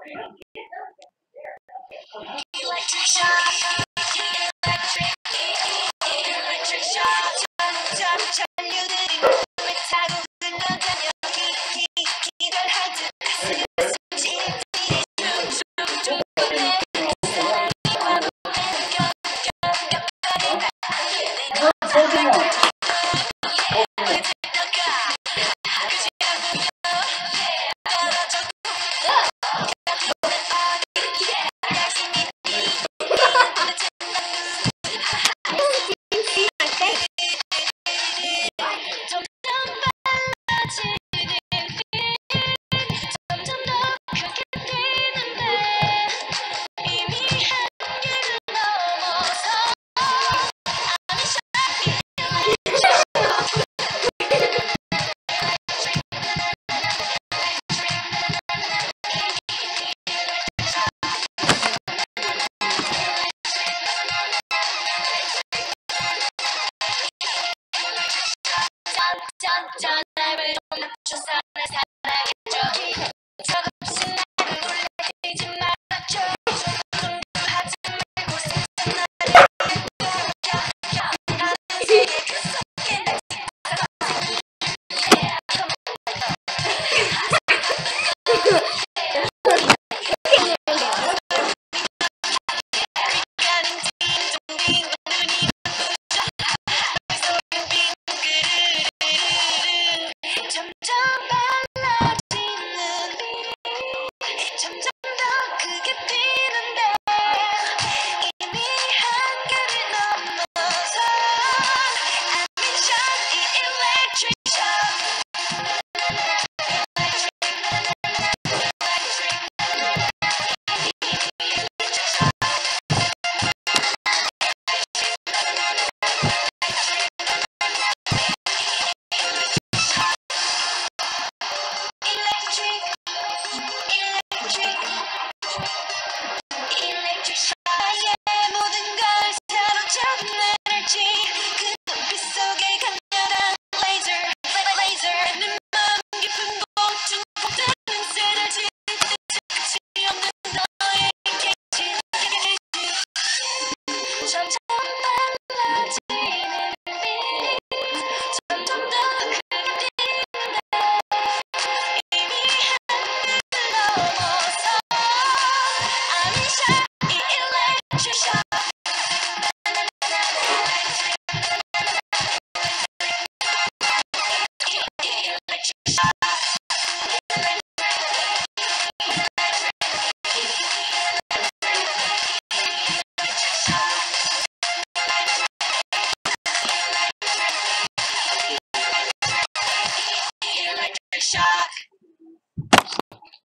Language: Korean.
Electric shock, electric shock. 점점 전류들이 몸에 타고 흘러다녀. 기절할 듯 가슴이 숨쉬는 둥둥둥 내 사랑이 과거에 겹겹겹하게 전화를 맞춰 사랑해줘. 적없이 나를 놀래키지 말아줘. 공부하지 말고 세상 나를 아는 세계 그 속에 날 점점 더 크게 피는데 이미 한계를 넘어서 I'm in shock, 이 electric shock. Electric shock. 나의 모든 걸 사로잡은 에너지. 그 눈빛 속에 강렬한 laser. 내 마음 깊은 공중 폭탄은 쓰러질 끝이 없는 너의 케이지. 점점 빨라지는 빛. 점점 더 크게 뛰는데 이미 한계를 넘어서 I'm in shock, 이 electric shock. Electric shock. Electric shock.